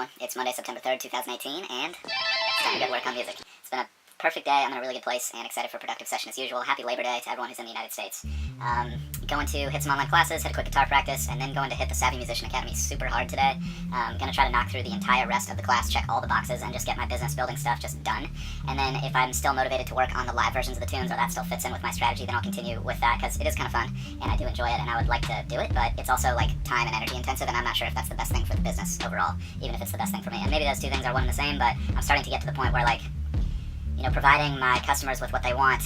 everyone. It's Monday, September 3rd, 2018, and it's time to get work on music. It's been a perfect day. I'm in a really good place and excited for a productive session as usual. Happy Labor Day to everyone who's in the United States. Going to hit some online classes, hit a quick guitar practice, and then going to hit the Savvy Musician Academy super hard today. Gonna try to knock through the entire rest of the class, check all the boxes, and just get my business building stuff just done. And then if I'm still motivated to work on the live versions of the tunes, or that still fits in with my strategy, then I'll continue with that, because it is kind of fun, and I do enjoy it, and I would like to do it, but it's also like time and energy intensive, and I'm not sure if that's the best thing for the business overall, even if it's the best thing for me. And maybe those two things are one and the same, but I'm starting to get to the point where, like, providing my customers with what they want,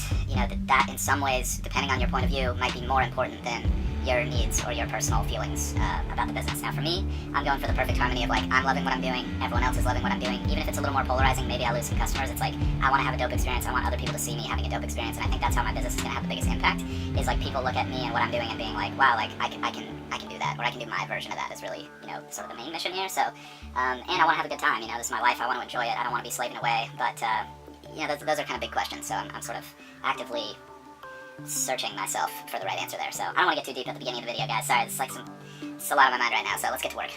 that in some ways, depending on your point of view, might be more important than your needs or your personal feelings about the business. Now for me, I'm going for the perfect harmony of, like, I'm loving what I'm doing, everyone else is loving what I'm doing. Even if it's a little more polarizing, maybe I lose some customers, it's like, I want to have a dope experience, I want other people to see me having a dope experience, and I think that's how my business is going to have the biggest impact, is like people look at me and what I'm doing and being like, wow, like, I can do that, or I can do my version of that is really, sort of the main mission here. So, and I want to have a good time, this is my life, I want to enjoy it, I don't want to be slaving away, but, those are kind of big questions, so I'm sort of actively searching myself for the right answer there. So I don't want to get too deep at the beginning of the video, guys. Sorry, it's a lot on my mind right now, so let's get to work.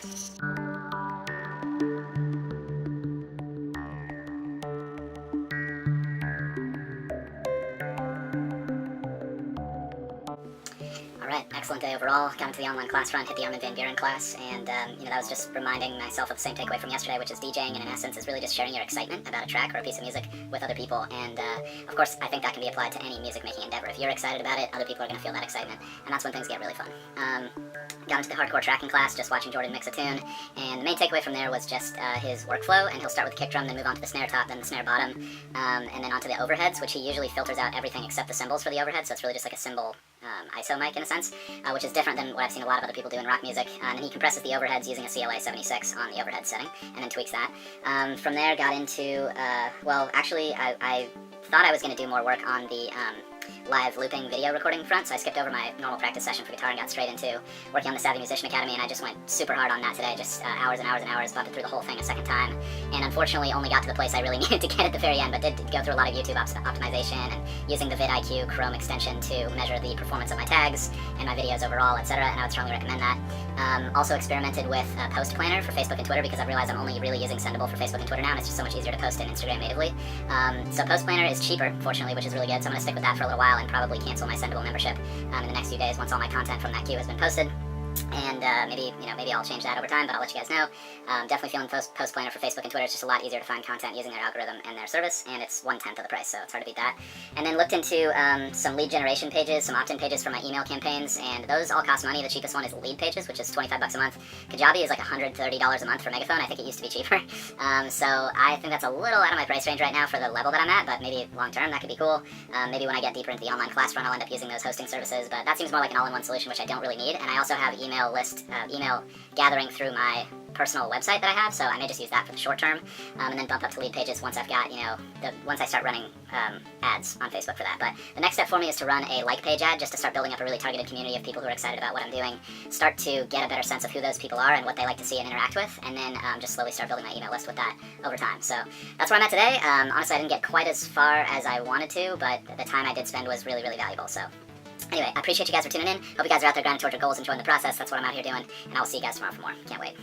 Alright, excellent day overall. Got into the online class front, hit the Armin van Buuren class, and that was just reminding myself of the same takeaway from yesterday, which is DJing, and in essence is really just sharing your excitement about a track or a piece of music with other people. And of course, I think that can be applied to any music making endeavor. If you're excited about it, other people are going to feel that excitement, and that's when things get really fun. Got into the hardcore tracking class, just watching Jordan mix a tune, and the main takeaway from there was just his workflow, and he'll start with the kick drum, then move on to the snare top, then the snare bottom, and then onto the overheads, which he usually filters out everything except the cymbals for the overhead, so it's really just like a cymbal ISO mic in a sense, which is different than what I've seen a lot of other people do in rock music. And then he compresses the overheads using a CLA 76 on the overhead setting, and then tweaks that. From there, got into, well, actually, I thought I was going to do more work on the live looping video recording front, so I skipped over my normal practice session for guitar and got straight into working on the Savvy Musician Academy, and I just went super hard on that today, just hours and hours and hours, bumping through the whole thing a second time, and unfortunately only got to the place I really needed to get at the very end, but did go through a lot of YouTube optimization and using the vidIQ Chrome extension to measure the performance of my tags and my videos overall, etc., and I would strongly recommend that. Also experimented with Post Planner for Facebook and Twitter, because I realized I'm only really using Sendable for Facebook and Twitter now, and it's just so much easier to post in Instagram natively. So Post Planner is cheaper, fortunately, which is really good, so I'm going to stick with that for a little while and probably cancel my Sendable membership in the next few days once all my content from that queue has been posted. And maybe I'll change that over time, but I'll let you guys know. Definitely feeling Post Planner for Facebook and Twitter. It's just a lot easier to find content using their algorithm and their service, and it's 1/10 of the price, so it's hard to beat that. And then looked into some lead generation pages, some opt-in pages for my email campaigns, and those all cost money. The cheapest one is Lead Pages, which is $25 a month. Kajabi is like $130 a month for Megaphone. I think it used to be cheaper. So I think that's a little out of my price range right now for the level that I'm at, but maybe long term that could be cool. Maybe when I get deeper into the online class front, I'll end up using those hosting services, but that seems more like an all-in-one solution, which I don't really need. And I also have email gathering through my personal website that I have, so I may just use that for the short term, and then bump up to Lead Pages once I've got, once I start running ads on Facebook for that. But the next step for me is to run a like page ad, just to start building up a really targeted community of people who are excited about what I'm doing, start to get a better sense of who those people are and what they like to see and interact with, and then just slowly start building my email list with that over time. So that's where I'm at today. Honestly, I didn't get quite as far as I wanted to, but the time I did spend was really, really valuable. So anyway, I appreciate you guys for tuning in. Hope you guys are out there grinding towards your goals, enjoying the process. That's what I'm out here doing, and I'll see you guys tomorrow for more. Can't wait.